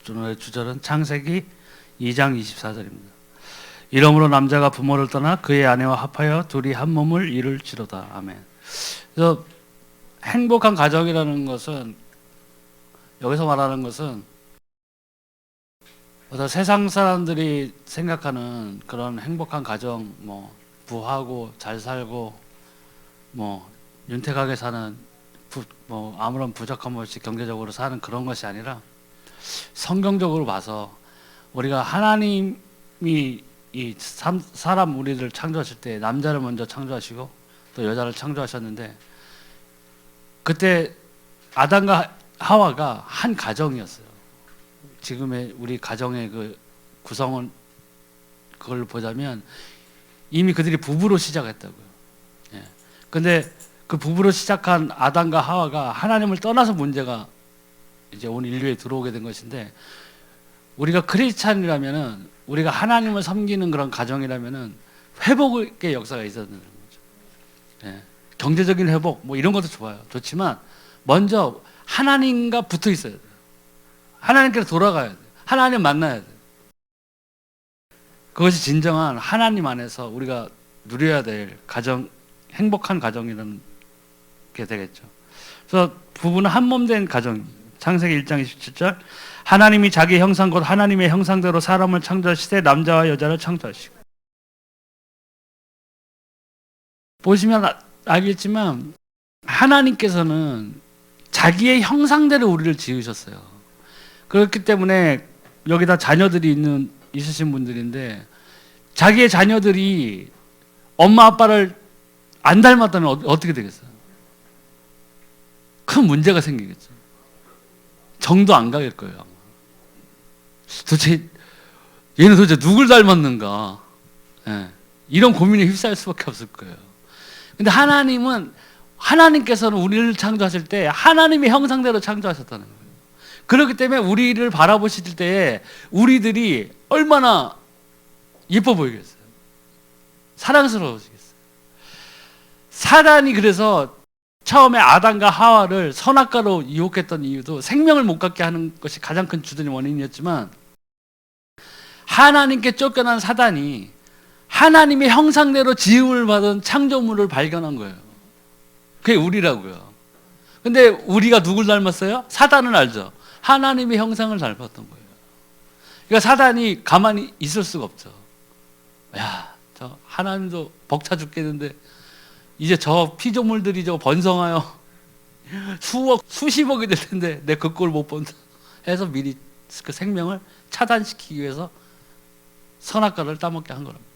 오늘의 주절은 창세기 2장 24절입니다. 이러므로 남자가 부모를 떠나 그의 아내와 합하여 둘이 한 몸을 이룰지로다. 아멘. 그래서 행복한 가정이라는 것은, 여기서 말하는 것은 어떤 세상 사람들이 생각하는 그런 행복한 가정, 뭐 부하고 잘 살고 뭐 윤택하게 사는 뭐 아무런 부족함 없이 경제적으로 사는 그런 것이 아니라, 성경적으로 봐서 우리가 하나님이 이 사람 우리를 창조하실 때 남자를 먼저 창조하시고 또 여자를 창조하셨는데, 그때 아담과 하와가 한 가정이었어요. 지금의 우리 가정의 그 구성은, 그걸 보자면 이미 그들이 부부로 시작했다고요. 예. 근데 그 부부로 시작한 아담과 하와가 하나님을 떠나서 문제가 이제 온 인류에 들어오게 된 것인데, 우리가 크리스찬이라면은, 우리가 하나님을 섬기는 그런 가정이라면은 회복의 역사가 있었는 거죠. 예. 경제적인 회복 뭐 이런 것도 좋아요. 좋지만 먼저 하나님과 붙어 있어야 돼요. 하나님께로 돌아가야 돼요. 하나님 만나야 돼요. 그것이 진정한 하나님 안에서 우리가 누려야 될 가정, 행복한 가정이라는 게 되겠죠. 그래서 부부는 한 몸 된 가정. 창세기 1장 27절, 하나님이 자기 형상 곧 하나님의 형상대로 사람을 창조하시되 남자와 여자를 창조하시고. 보시면 알겠지만 하나님께서는 자기의 형상대로 우리를 지으셨어요. 그렇기 때문에 여기다 자녀들이 있으신 분들인데, 자기의 자녀들이 엄마 아빠를 안 닮았다면 어떻게 되겠어요? 큰 문제가 생기겠죠. 정도 안 가길 거예요. 얘는 도대체 누굴 닮았는가? 예, 이런 고민에 휩싸일 수밖에 없을 거예요. 근데 하나님께서는 우리를 창조하실 때 하나님의 형상대로 창조하셨다는 거예요. 그렇기 때문에 우리를 바라보실 때 우리들이 얼마나 예뻐 보이겠어요? 사랑스러워지겠어요? 사단이 그래서 처음에 아담과 하와를 선악과로 유혹했던 이유도 생명을 못 갖게 하는 것이 가장 큰 주된 원인이었지만, 하나님께 쫓겨난 사단이 하나님의 형상대로 지음을 받은 창조물을 발견한 거예요. 그게 우리라고요. 근데 우리가 누굴 닮았어요? 사단은 알죠. 하나님의 형상을 닮았던 거예요. 그러니까 사단이 가만히 있을 수가 없죠. 야, 저 하나님도 벅차 죽겠는데 이제 저 피조물들이 저 번성하여 수억, 수십억이 될 텐데 내 그 꼴 못 본다 해서 미리 그 생명을 차단시키기 위해서 선악과를 따먹게 한 거랍니다.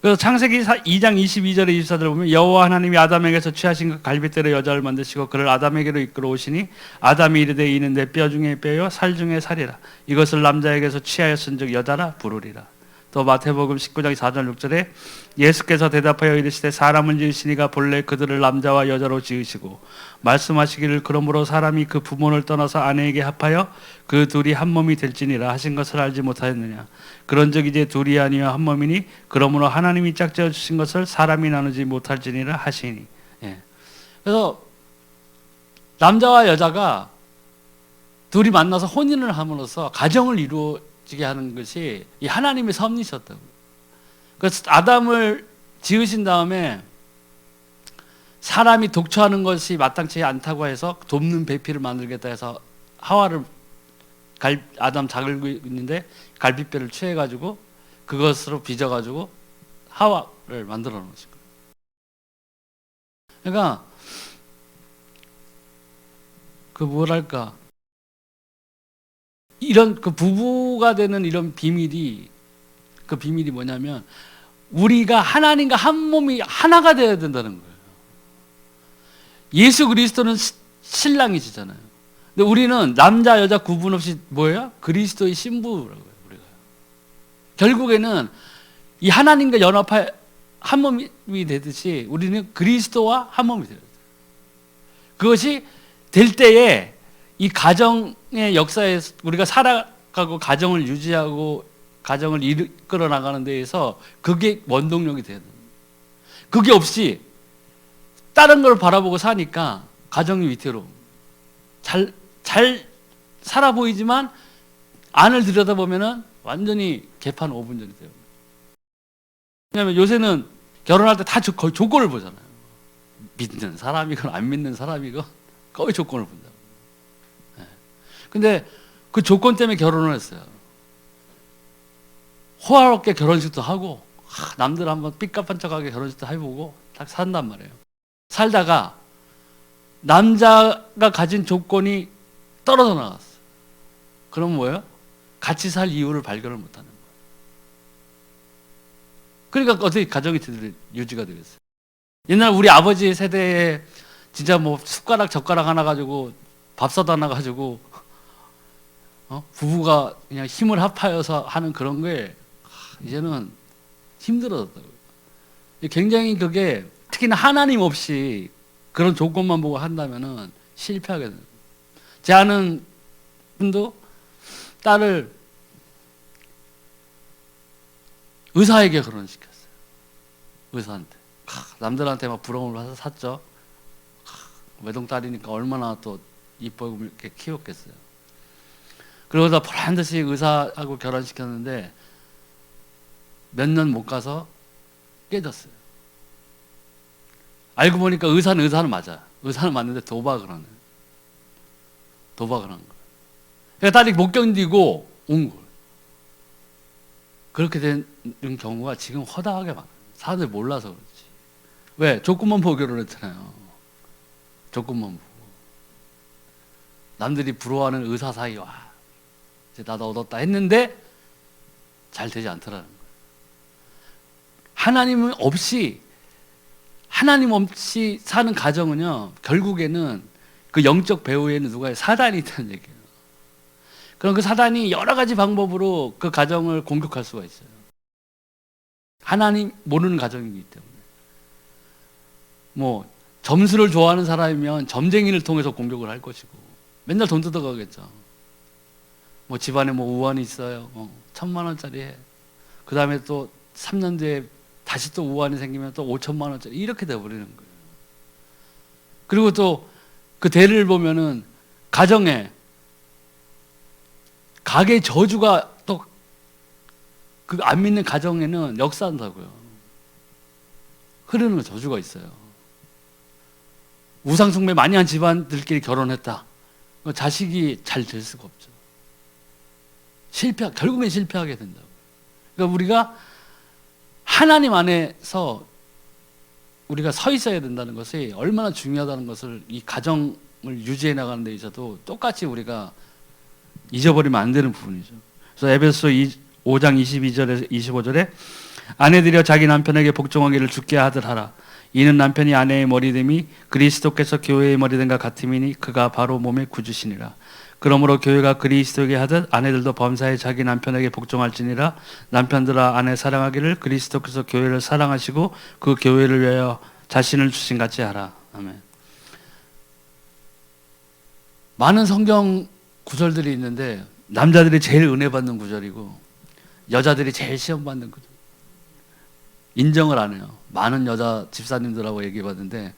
그래서 창세기 2장 22절에 24절에 보면, 여호와 하나님이 아담에게서 취하신 그 갈빗대로 여자를 만드시고 그를 아담에게로 이끌어 오시니, 아담이 이르되 이는 내 뼈 중에 뼈요 살 중에 살이라. 이것을 남자에게서 취하였은즉 여자라 부르리라. 또 마태복음 19장 4절 6절에 예수께서 대답하여 이르시되 사람을 지으시니가 본래 그들을 남자와 여자로 지으시고 말씀하시기를 그러므로 사람이 그 부모를 떠나서 아내에게 합하여 그 둘이 한 몸이 될지니라 하신 것을 알지 못하였느냐. 그런즉 이제 둘이 아니여 한 몸이니 그러므로 하나님이 짝지어 주신 것을 사람이 나누지 못할지니라 하시니. 예. 그래서 남자와 여자가 둘이 만나서 혼인을 함으로써 가정을 이루어지게 하는 것이 이 하나님의 섭리셨다고. 그래서 아담을 지으신 다음에 사람이 독초하는 것이 마땅치 않다고 해서 돕는 배필을 만들겠다 해서 하와를 아담 자글고 있는데 갈빗뼈를 취해가지고 그것으로 빚어가지고 하와를 만들어 놓으신 거예요. 그러니까 그 뭐랄까, 이런 그 부부가 되는 이런 비밀이, 그 비밀이 뭐냐면 우리가 하나님과 한 몸이 하나가 되어야 된다는 거예요. 예수 그리스도는 신랑이시잖아요. 근데 우리는 남자 여자 구분 없이 뭐예요? 그리스도의 신부라고요. 우리가 결국에는 이 하나님과 연합한 한 몸이 되듯이 우리는 그리스도와 한 몸이 되어야 돼요. 그것이 될 때에 이 가정의 역사에 우리가 살아가고 가정을 유지하고 가정을 이끌어 나가는 데에서 그게 원동력이 돼야 됩니다. 그게 없이 다른 걸 바라보고 사니까 가정이 위태로워. 잘 살아 보이지만 안을 들여다보면은 완전히 개판 5분 전이 돼요. 왜냐하면 요새는 결혼할 때 다 거의 조건을 보잖아요. 믿는 사람이건 안 믿는 사람이건 거의 조건을 본다고. 근데 그 조건 때문에 결혼을 했어요. 호화롭게 결혼식도 하고 남들 한번 삐까뻔쩍하게 결혼식도 해보고 딱 산단 말이에요. 살다가 남자가 가진 조건이 떨어져 나갔어. 그럼 뭐예요? 같이 살 이유를 발견을 못하는 거예요. 그러니까 어떻게 가정이 제대로 유지가 되겠어요? 옛날 우리 아버지 세대에 진짜 뭐 숟가락 젓가락 하나 가지고 밥솥 하나 가지고 부부가 그냥 힘을 합하여서 하는 그런 게 이제는 힘들어졌다고요. 굉장히 그게 특히나 하나님 없이 그런 조건만 보고 한다면은 실패하게 됩니다. 제 아는 분도 딸을 의사에게 결혼시켰어요. 의사한테. 남들한테 막 부러움을 해서 샀죠. 외동딸이니까 얼마나 또 이쁘고 이렇게 키웠겠어요. 그러다 보란 듯이 의사하고 결혼시켰는데 몇 년 못 가서 깨졌어요. 알고 보니까 의사는 맞아. 의사는 맞는데 도박을 하네. 도박을 한 거예요. 그러니까 딸이 못 견디고 온 거예요. 그렇게 된 경우가 지금 허다하게 많아요. 사람들이 몰라서 그렇지. 왜? 조건만 보고 결혼했잖아요. 조건만 보고. 남들이 부러워하는 의사 사이 와 이제 나도 얻었다 했는데 잘 되지 않더라는 거예요. 하나님 없이 사는 가정은요, 결국에는 그 영적 배후에는 누가 사단이 있다는 얘기예요. 그럼 그 사단이 여러 가지 방법으로 그 가정을 공격할 수가 있어요. 하나님 모르는 가정이기 때문에. 뭐 점수를 좋아하는 사람이면 점쟁이를 통해서 공격을 할 것이고 맨날 돈 뜯어가겠죠. 뭐 집안에 뭐 우환이 있어요. 1,000만 원짜리 해. 그 다음에 또 3년 뒤에 다시 또 우환이 생기면 또 5천만 원짜리 이렇게 돼버리는 거예요. 그리고 또 그 대를 보면은 가정에 가게 저주가 또 그 안 믿는 가정에는 역사한다고요. 흐르는 저주가 있어요. 우상 숭배 많이 한 집안들끼리 결혼했다. 자식이 잘 될 수가 없죠. 결국엔 실패하게 된다고. 그러니까 우리가 하나님 안에서 우리가 서 있어야 된다는 것이 얼마나 중요하다는 것을 이 가정을 유지해 나가는 데 있어도 똑같이 우리가 잊어버리면 안 되는 부분이죠. 그래서 에베소 5장 22절에서 25절에 아내들여 자기 남편에게 복종하기를 주께 하더하라. 이는 남편이 아내의 머리됨이 그리스도께서 교회의 머리됨과 같음이니 그가 바로 몸의 구주시니라. 그러므로 교회가 그리스도에게 하듯 아내들도 범사에 자기 남편에게 복종할지니라. 남편들아 아내 사랑하기를 그리스도께서 교회를 사랑하시고 그 교회를 위하여 자신을 주신 같이 하라. 아멘. 많은 성경 구절들이 있는데 남자들이 제일 은혜 받는 구절이고 여자들이 제일 시험 받는 구절. 인정을 안 해요. 많은 여자 집사님들하고 얘기해 봤는데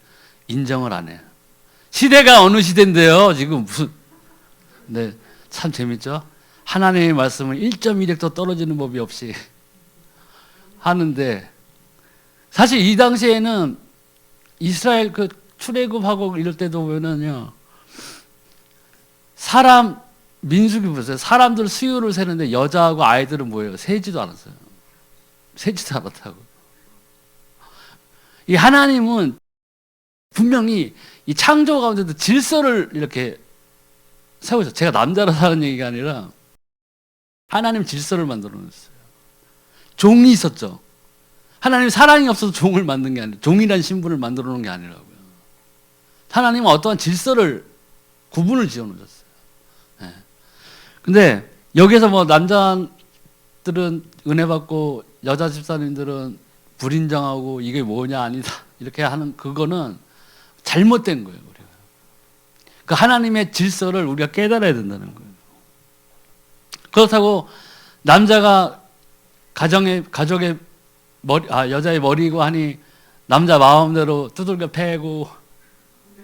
인정을 안 해요. 시대가 어느 시대인데요 지금 무슨. 네, 참 재밌죠? 하나님의 말씀을 1.1획도 떨어지는 법이 없이 하는데 사실 이 당시에는 이스라엘 그 출애굽하고 이럴 때도 보면은요 민수기 보세요. 사람들 수요를 세는데 여자하고 아이들은 뭐예요? 세지도 않았어요. 세지도 않았다고. 이 하나님은 분명히 이 창조 가운데도 질서를 이렇게 세우죠. 제가 남자라서 하는 얘기가 아니라 하나님 질서를 만들어 놨어요. 종이 있었죠. 하나님 사랑이 없어서 종을 만든 게 아니라 종이란 신분을 만들어 놓은 게 아니라고요. 하나님은 어떠한 질서를 구분을 지어 놓으셨어요. 네. 근데 여기서 뭐 남자들은 은혜 받고 여자 집사님들은 불인정하고 이게 뭐냐 아니다 이렇게 하는 그거는 잘못된 거예요. 우리가 그 하나님의 질서를 우리가 깨달아야 된다는 거예요. 그렇다고 남자가 가족의 여자의 머리고 하니 남자 마음대로 두들겨 패고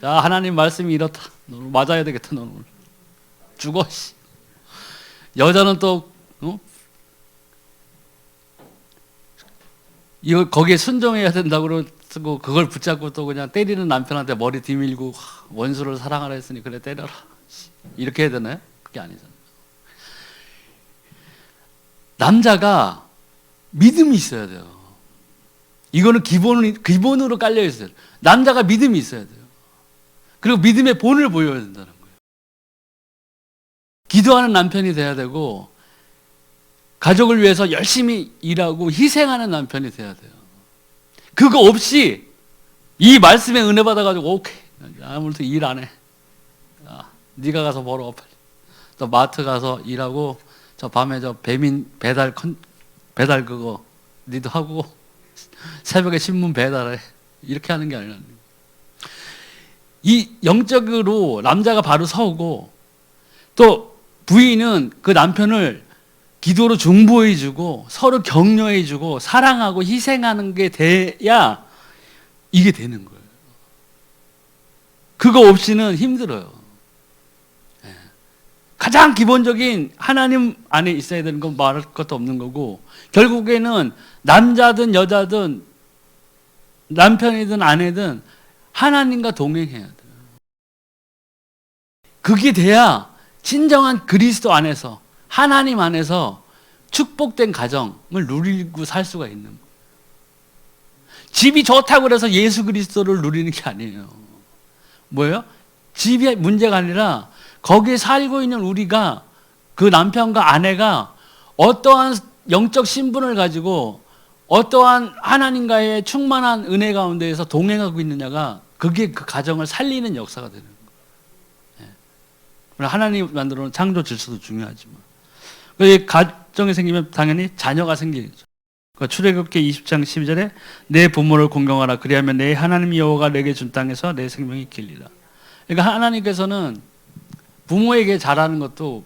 야 하나님 말씀이 이렇다. 너 맞아야 되겠다. 너는 죽어. 여자는 또 이거 거기에 순종해야 된다고 쓰고 그걸 붙잡고 또 그냥 때리는 남편한테 머리 뒤밀고 원수를 사랑하라 했으니 그래 때려라. 이렇게 해야 되나요? 그게 아니잖아요. 남자가 믿음이 있어야 돼요. 이거는 기본으로 깔려 있어요. 남자가 믿음이 있어야 돼요. 그리고 믿음의 본을 보여야 된다는 거예요. 기도하는 남편이 돼야 되고 가족을 위해서 열심히 일하고 희생하는 남편이 돼야 돼요. 그거 없이 이 말씀에 은혜 받아가지고 오케이 아무래도 일 안 해. 네가 가서 벌어 빨리. 또 마트 가서 일하고 저 밤에 저 배달 그거 니도 하고 새벽에 신문 배달해. 이렇게 하는 게 아니라 이 영적으로 남자가 바로 서고 또 부인은 그 남편을 기도로 중보해주고 서로 격려해주고 사랑하고 희생하는 게 돼야 이게 되는 거예요. 그거 없이는 힘들어요. 가장 기본적인 하나님 안에 있어야 되는 건 말할 것도 없는 거고 결국에는 남자든 여자든 남편이든 아내든 하나님과 동행해야 돼요. 그게 돼야 진정한 그리스도 안에서 하나님 안에서 축복된 가정을 누리고 살 수가 있는 거예요. 집이 좋다고 해서 예수 그리스도를 누리는 게 아니에요. 뭐예요? 집이 문제가 아니라 거기에 살고 있는 우리가 그 남편과 아내가 어떠한 영적 신분을 가지고 어떠한 하나님과의 충만한 은혜 가운데에서 동행하고 있느냐가 그게 그 가정을 살리는 역사가 되는 거예요. 하나님 만들어 놓은 창조 질서도 중요하지만 가정이 생기면 당연히 자녀가 생기죠. 출애굽기 20장 12절에 내 부모를 공경하라 그리하면 내 하나님 여호와가 내게 준 땅에서 내 생명이 길리라. 그러니까 하나님께서는 부모에게 잘하는 것도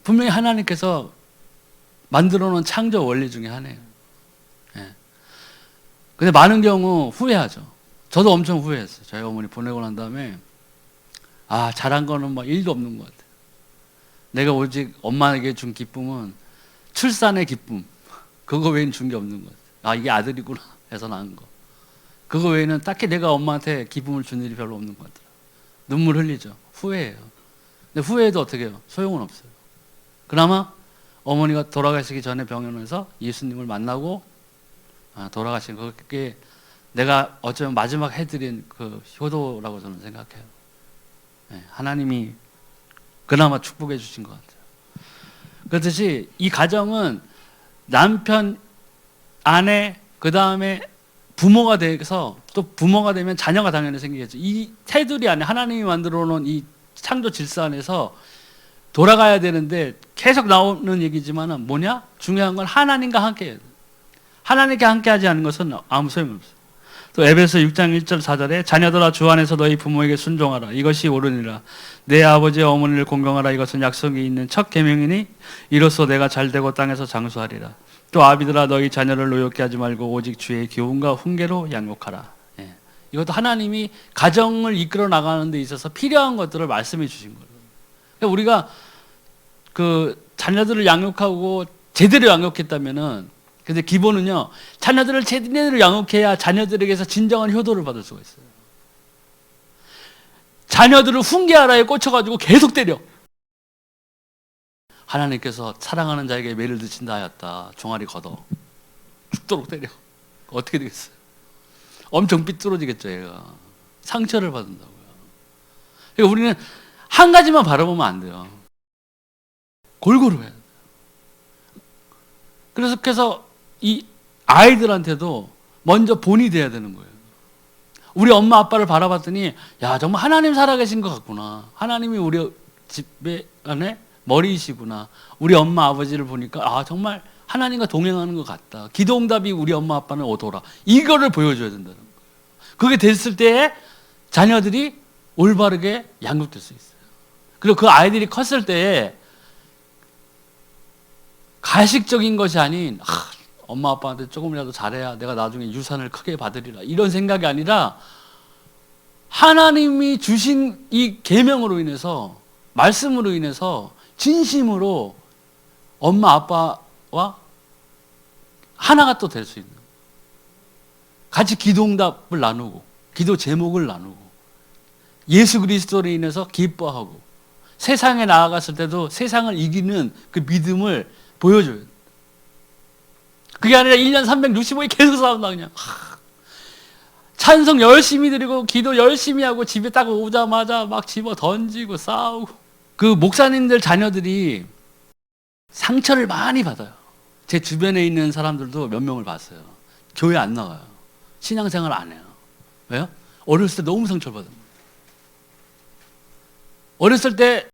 분명히 하나님께서 만들어 놓은 창조 원리 중에 하나예요. 근데 많은 경우 후회하죠. 저도 엄청 후회했어요. 저희 어머니 보내고 난 다음에 잘한 거는 뭐 일도 없는 것 같아요. 내가 오직 엄마에게 준 기쁨은 출산의 기쁨. 그거 외에는 준 게 없는 것 같아요. 이게 아들이구나 해서 낳은 거. 그거 외에는 딱히 내가 엄마한테 기쁨을 준 일이 별로 없는 것 같아요. 눈물 흘리죠. 후회해요. 근데 후회해도 어떻게 해요? 소용은 없어요. 그나마 어머니가 돌아가시기 전에 병원에서 예수님을 만나고 돌아가신 그게 내가 어쩌면 마지막 해드린 그 효도라고 저는 생각해요. 하나님이 그나마 축복해 주신 것 같아요. 그렇듯이 이 가정은 남편, 아내, 그 다음에 부모가 돼서 또 부모가 되면 자녀가 당연히 생기겠죠. 이 테두리 안에 하나님이 만들어 놓은 이 창조 질서 안에서 돌아가야 되는데 계속 나오는 얘기지만은 뭐냐? 중요한 건 하나님과 함께 해야 돼. 하나님과 함께 하지 않는 것은 아무 소용이 없어요. 또 에베소 6장 1절 4절에 자녀들아 주 안에서 너희 부모에게 순종하라. 이것이 옳으니라. 내 아버지와 어머니를 공경하라. 이것은 약속이 있는 첫 계명이니 이로써 내가 잘되고 땅에서 장수하리라. 또 아비들아 너희 자녀를 노엽게 하지 말고 오직 주의 교훈과 훈계로 양육하라. 이것도 하나님이 가정을 이끌어 나가는 데 있어서 필요한 것들을 말씀해 주신 거예요. 그러니까 우리가 그 자녀들을 양육하고 제대로 양육했다면은 근데 기본은요, 자녀들을 제대로 양육해야 자녀들에게서 진정한 효도를 받을 수가 있어요. 자녀들을 훈계하라에 꽂혀가지고 계속 때려. 하나님께서 사랑하는 자에게 매를 드신다 하였다. 종아리 걷어. 죽도록 때려. 어떻게 되겠어요? 엄청 삐뚤어지겠죠, 얘가. 상처를 받는다고요. 그러니까 우리는 한 가지만 바라보면 안 돼요. 골고루 해야 돼요. 그래서 이 아이들한테도 먼저 본이 돼야 되는 거예요. 우리 엄마 아빠를 바라봤더니 야 정말 하나님 살아계신 것 같구나. 하나님이 우리 집에 안에 머리이시구나. 우리 엄마 아버지를 보니까 정말 하나님과 동행하는 것 같다. 기도응답이 우리 엄마 아빠는 오더라. 이거를 보여줘야 된다는 거예요. 그게 됐을 때 자녀들이 올바르게 양육될 수 있어요. 그리고 그 아이들이 컸을 때에 가식적인 것이 아닌 엄마 아빠한테 조금이라도 잘해야 내가 나중에 유산을 크게 받으리라 이런 생각이 아니라 하나님이 주신 이 계명으로 인해서 말씀으로 인해서 진심으로 엄마 아빠와 하나가 또 될 수 있는, 같이 기도응답을 나누고 기도 제목을 나누고 예수 그리스도로 인해서 기뻐하고 세상에 나아갔을 때도 세상을 이기는 그 믿음을 보여줘요. 그게 아니라 1년 365일 계속 싸운다 그냥. 찬송 열심히 드리고 기도 열심히 하고 집에 딱 오자마자 막 집어 던지고 싸우고. 그 목사님들 자녀들이 상처를 많이 받아요. 제 주변에 있는 사람들도 몇 명을 봤어요. 교회 안 나가요. 신앙생활 안 해요. 왜요? 어렸을 때 너무 상처를 받은 거예요. 어렸을 때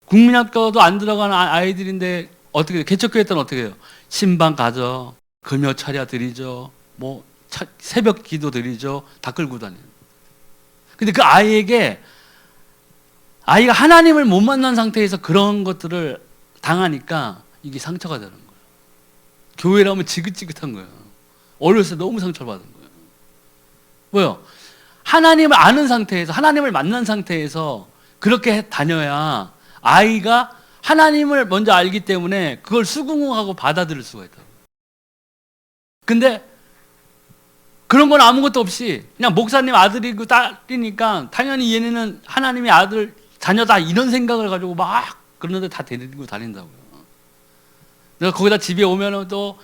국민학교도 안 들어가는 아이들인데 어떻게 해요? 개척교회 때는 어떻게 해요? 신방 가져, 금요 차려 드리죠, 뭐 새벽 기도 드리죠, 다 끌고 다녀요. 근데 그 아이에게, 아이가 하나님을 못 만난 상태에서 그런 것들을 당하니까 이게 상처가 되는 거예요. 교회라면 지긋지긋한 거예요. 어렸을 때 너무 상처를 받은 거예요. 뭐요? 하나님을 아는 상태에서, 하나님을 만난 상태에서 그렇게 다녀야 아이가 하나님을 먼저 알기 때문에 그걸 수긍하고 받아들일 수가 있다고. 근데 그런 건 아무것도 없이 그냥 목사님 아들이고 딸이니까 당연히 얘네는 하나님의 아들, 자녀다 이런 생각을 가지고 막 그런데 다 데리고 다닌다고요. 내가 거기다 집에 오면은 또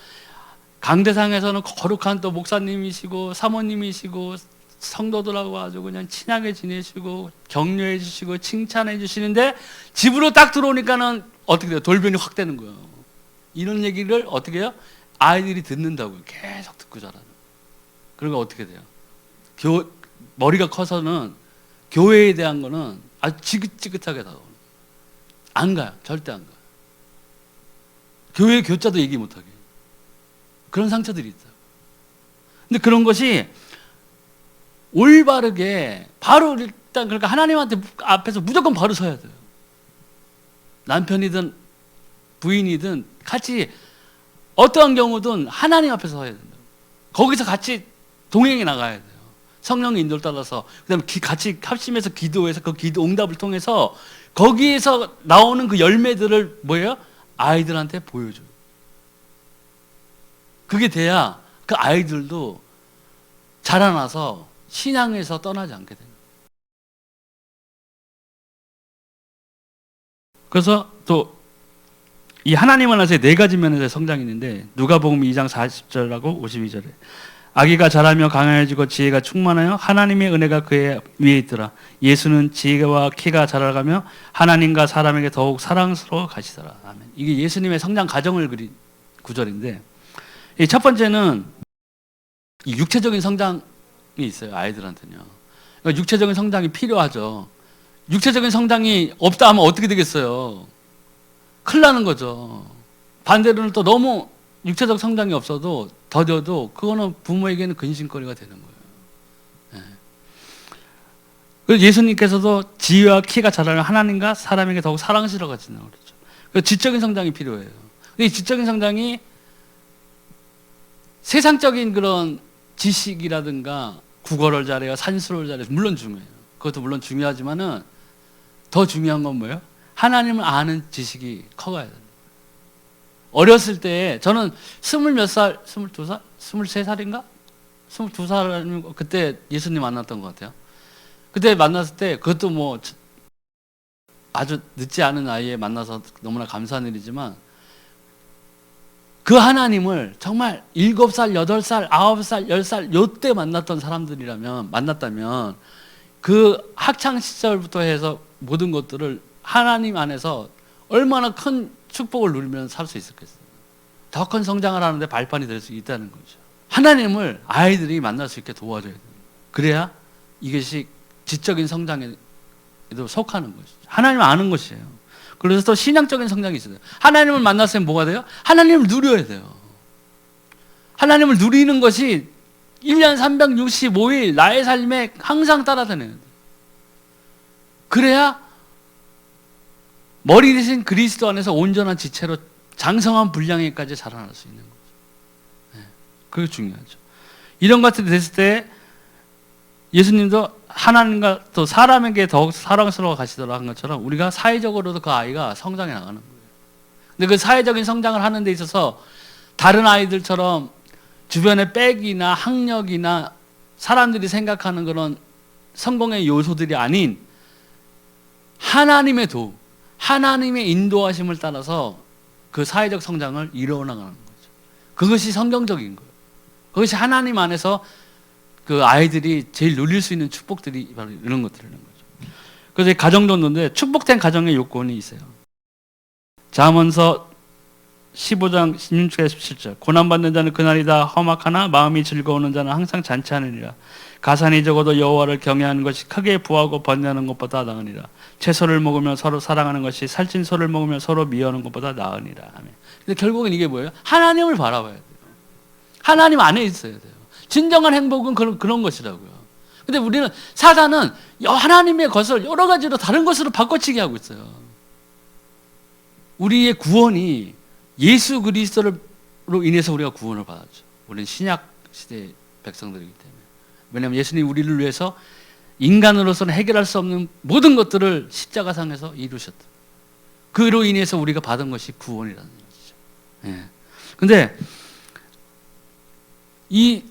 강대상에서는 거룩한 또 목사님이시고 사모님이시고 성도들하고 아주 그냥 친하게 지내시고 격려해 주시고 칭찬해 주시는데 집으로 딱 들어오니까는 어떻게 돼요? 돌변이 확 되는 거예요. 이런 얘기를 어떻게 해요? 아이들이 듣는다고요. 계속 듣고 자라는. 그러면 어떻게 돼요? 머리가 커서는 교회에 대한 거는 아주 지긋지긋하게 다가오는. 안 가요. 절대 안 가요. 교회 교자도 얘기 못하게. 그런 상처들이 있어요. 근데 그런 것이 올바르게 바로 일단, 그러니까 하나님한테 앞에서 무조건 바로 서야 돼요. 남편이든 부인이든 같이 어떠한 경우든 하나님 앞에서 서야 된다. 거기서 같이 동행해 나가야 돼요. 성령의 인도를 따라서. 그다음에 같이 합심해서 기도해서 그 기도 응답을 통해서 거기에서 나오는 그 열매들을 뭐예요? 아이들한테 보여줘요. 그게 돼야 그 아이들도 자라나서 신앙에서 떠나지 않게 됩니다. 그래서 또 이 하나님을 알아서의 네 가지 면에서의 성장이 있는데, 누가복음 2장 40절하고 52절에 아기가 자라며 강해지고 지혜가 충만하여 하나님의 은혜가 그의 위에 있더라. 예수는 지혜와 키가 자라가며 하나님과 사람에게 더욱 사랑스러워 가시더라. 아멘. 이게 예수님의 성장 과정을 그린 구절인데, 이 첫 번째는 이 육체적인 성장이 있어요. 아이들한테는요. 그러니까 육체적인 성장이 필요하죠. 육체적인 성장이 없다 하면 어떻게 되겠어요? 큰일 나는 거죠. 반대로는 또 너무 육체적 성장이 없어도 더뎌도 그거는 부모에게는 근심거리가 되는 거예요. 네. 그래서 예수님께서도 지혜와 키가 자라면 하나님과 사람에게 더욱 사랑스러워 가진다고 그러죠. 그래서 지적인 성장이 필요해요. 근데 이 지적인 성장이 세상적인 그런 지식이라든가 국어를 잘해요, 산수를 잘해요. 물론 중요해요. 그것도 물론 중요하지만은 더 중요한 건 뭐예요? 하나님을 아는 지식이 커가야 돼요. 어렸을 때 저는 20몇 살, 22살, 23살인가? 22살 그때 예수님 만났던 것 같아요. 그때 만났을 때 그것도 뭐 아주 늦지 않은 나이에 만나서 너무나 감사한 일이지만 그 하나님을 정말 7살, 8살, 9살, 10살 요때 만났던 사람들이라면 만났다면 그 학창 시절부터 해서 모든 것들을 하나님 안에서 얼마나 큰 축복을 누리면 살 수 있었겠어요. 더 큰 성장을 하는데 발판이 될 수 있다는 거죠. 하나님을 아이들이 만날 수 있게 도와줘야 돼요. 그래야 이것이 지적인 성장에도 속하는 것이죠. 하나님을 아는 것이에요. 그래서 또 신앙적인 성장이 있어요. 하나님을 만났으면 뭐가 돼요? 하나님을 누려야 돼요. 하나님을 누리는 것이 1년 365일 나의 삶에 항상 따라다녀야 돼요. 그래야 머리 대신 그리스도 안에서 온전한 지체로 장성한 분량에까지 자라날 수 있는 거죠. 네, 그게 중요하죠. 이런 것들이 됐을 때 예수님도 하나님과 또 사람에게 더욱 사랑스러워 가시더라 한 것처럼 우리가 사회적으로도 그 아이가 성장해 나가는 거예요. 근데 그 사회적인 성장을 하는 데 있어서 다른 아이들처럼 주변의 백이나 학력이나 사람들이 생각하는 그런 성공의 요소들이 아닌 하나님의 도움, 하나님의 인도하심을 따라서 그 사회적 성장을 이루어나가는 거죠. 그것이 성경적인 거예요. 그것이 하나님 안에서 그 아이들이 제일 누릴 수 있는 축복들이 바로 이런 것들이라는 거죠. 그래서 가정전도인데 축복된 가정의 요건이 있어요. 잠언서 15장 16절에 17절 고난받는 자는 그날이다 험악하나 마음이 즐거우는 자는 항상 잔치하느니라. 가산이 적어도 여호와를 경외하는 것이 크게 부하고 번뇌하는 것보다 나으니라. 채소를 먹으며 서로 사랑하는 것이 살찐 소를 먹으며 서로 미워하는 것보다 나으니라. 아멘. 근데 결국은 이게 뭐예요? 하나님을 바라봐야 돼요. 하나님 안에 있어야 돼요. 진정한 행복은 그런 것이라고요. 근데 우리는 사단은 하나님의 것을 여러 가지로 다른 것으로 바꿔치기 하고 있어요. 우리의 구원이 예수 그리스도로 인해서 우리가 구원을 받았죠. 우리는 신약 시대 백성들이기 때문에. 왜냐하면 예수님이 우리를 위해서 인간으로서는 해결할 수 없는 모든 것들을 십자가상에서 이루셨다. 그로 인해서 우리가 받은 것이 구원이라는 것이죠. 예. 근데 이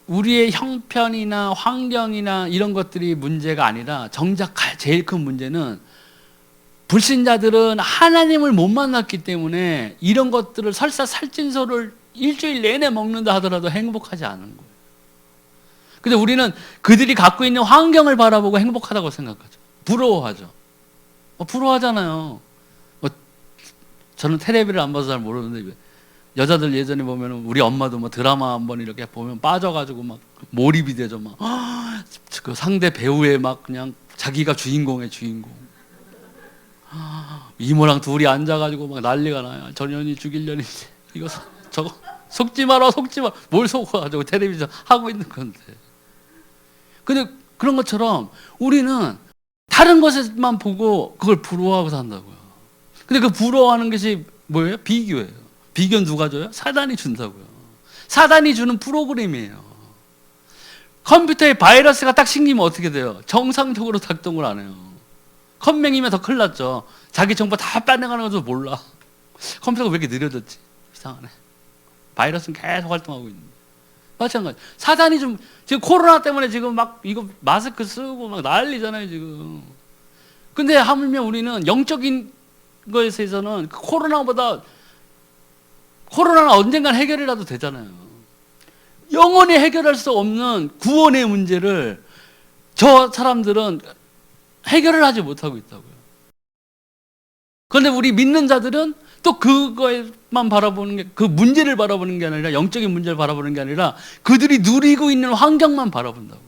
우리의 형편이나 환경이나 이런 것들이 문제가 아니라 정작 제일 큰 문제는 불신자들은 하나님을 못 만났기 때문에 이런 것들을 설사 살찐소를 일주일 내내 먹는다 하더라도 행복하지 않은 거예요. 근데 우리는 그들이 갖고 있는 환경을 바라보고 행복하다고 생각하죠. 부러워하죠. 부러워하잖아요. 저는 텔레비를 안 봐서 잘 모르는데 여자들 예전에 보면 우리 엄마도 뭐 드라마 한번 이렇게 보면 빠져가지고 막 몰입이 되죠. 막 그 상대 배우의 막 그냥 자기가 주인공의 주인공. 이모랑 둘이 앉아가지고 막 난리가 나요. 전현이 죽이려니 이거 저거 속지 마라 속지 마. 뭘 속아가지고 텔레비전 하고 있는 건데. 근데 그런 것처럼 우리는 다른 것에만 보고 그걸 부러워하고 산다고요. 근데 그 부러워하는 것이 뭐예요? 비교예요. 비교는 누가 줘요? 사단이 준다고요. 사단이 주는 프로그램이에요. 컴퓨터에 바이러스가 딱 생기면 어떻게 돼요? 정상적으로 작동을 안 해요. 컴맹이면 더 큰일 났죠. 자기 정보 다 빼내가는 것도 몰라. 컴퓨터가 왜 이렇게 느려졌지? 이상하네. 바이러스는 계속 활동하고 있는데. 마찬가지. 사단이 지금 코로나 때문에 지금 막 이거 마스크 쓰고 막 난리잖아요, 지금. 근데 하물며 우리는 영적인 것에 있어서는 코로나는 언젠간 해결이라도 되잖아요. 영원히 해결할 수 없는 구원의 문제를 저 사람들은 해결을 하지 못하고 있다고요. 그런데 우리 믿는 자들은 또 그거에만 바라보는 게, 그 문제를 바라보는 게 아니라, 영적인 문제를 바라보는 게 아니라 그들이 누리고 있는 환경만 바라본다고요.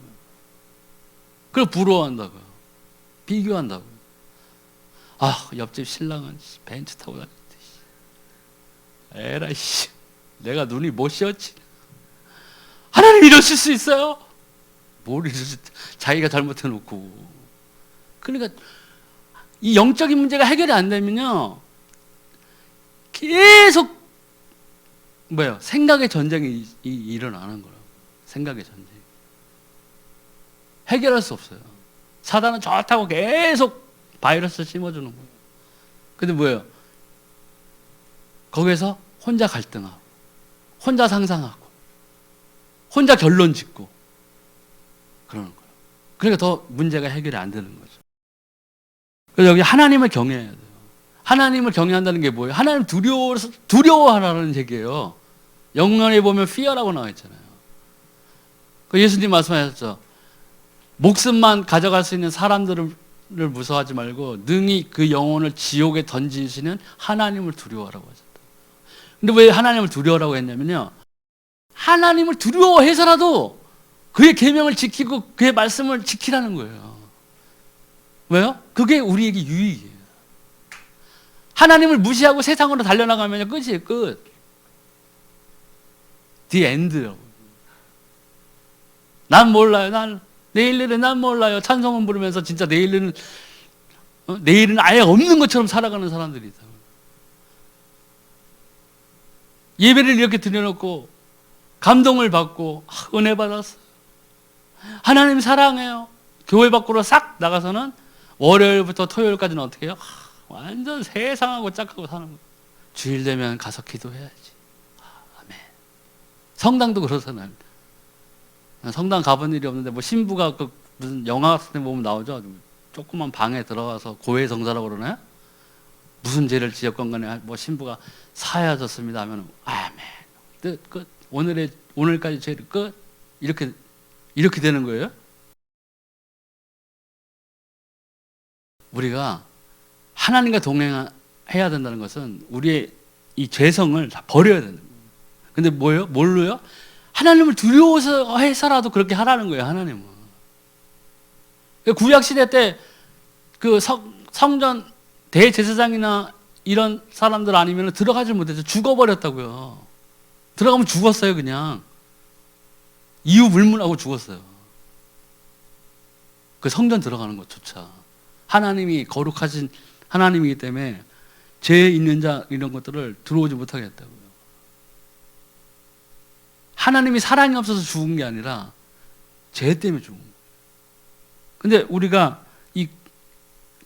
그걸 부러워한다고요. 비교한다고요. 아, 옆집 신랑은 벤츠 타고 다녔대. 에라이 씨, 내가 눈이 못 씌었지. 하나님 이러실 수 있어요? 뭘 이러실, 자기가 잘못해놓고. 그러니까 이 영적인 문제가 해결이 안 되면요, 계속 뭐예요? 생각의 전쟁이 일어나는 거예요. 생각의 전쟁. 해결할 수 없어요. 사단은 좋다고 계속 바이러스 심어주는 거예요. 근데 뭐예요? 거기에서 혼자 갈등하고, 혼자 상상하고, 혼자 결론 짓고 그러는 거예요. 그러니까 더 문제가 해결이 안 되는 거죠. 그래서 여기 하나님을 경외해야 돼요. 하나님을 경외한다는 게 뭐예요? 하나님 두려워하라는 얘기예요. 영문에 보면 fear라고 나와 있잖아요. 그 예수님 말씀하셨죠. 목숨만 가져갈 수 있는 사람들을 무서워하지 말고 능히 그 영혼을 지옥에 던지시는 하나님을 두려워하라고 하셨다. 근데 왜 하나님을 두려워하라고 했냐면요, 하나님을 두려워해서라도 그의 계명을 지키고 그의 말씀을 지키라는 거예요. 왜요? 그게 우리에게 유익이에요. 하나님을 무시하고 세상으로 달려나가면 끝이에요. 끝. The end라고. 난 몰라요. 내일 일은 난 몰라요. 찬송은 부르면서 진짜 내일은 아예 없는 것처럼 살아가는 사람들이 있다. 예배를 이렇게 드려놓고 감동을 받고 은혜 받았어. 하나님 사랑해요. 교회 밖으로 싹 나가서는 월요일부터 토요일까지는 어떻게 해요? 완전 세상하고 짝하고 사는 거예요. 주일 되면 가서 기도해야지. 아멘. 성당도 그러잖아요. 성당 가본 일이 없는데 뭐 신부가 그 무슨 영화 같은 데 보면 나오죠. 조그만 방에 들어가서 고해성사라고 그러나요? 무슨 죄를 지었건 간에 뭐 신부가 사하졌습니다 하면 아멘. 끝. 오늘까지 죄를 끝. 이렇게 되는 거예요. 우리가 하나님과 동행해야 된다는 것은 우리의 이 죄성을 다 버려야 된다. 근데 뭐예요? 뭘로요? 하나님을 두려워서 해서라도 그렇게 하라는 거예요, 하나님은. 구약 시대 때 그 성전 대제사장이나 이런 사람들 아니면 들어가지 못해서 죽어버렸다고요. 들어가면 죽었어요, 그냥. 이유 불문하고 죽었어요. 그 성전 들어가는 것조차. 하나님이 거룩하신 하나님이기 때문에 죄 있는 자 이런 것들을 들어오지 못하게 했다고요. 하나님이 사랑이 없어서 죽은 게 아니라 죄 때문에 죽은 거예요. 근데 우리가 이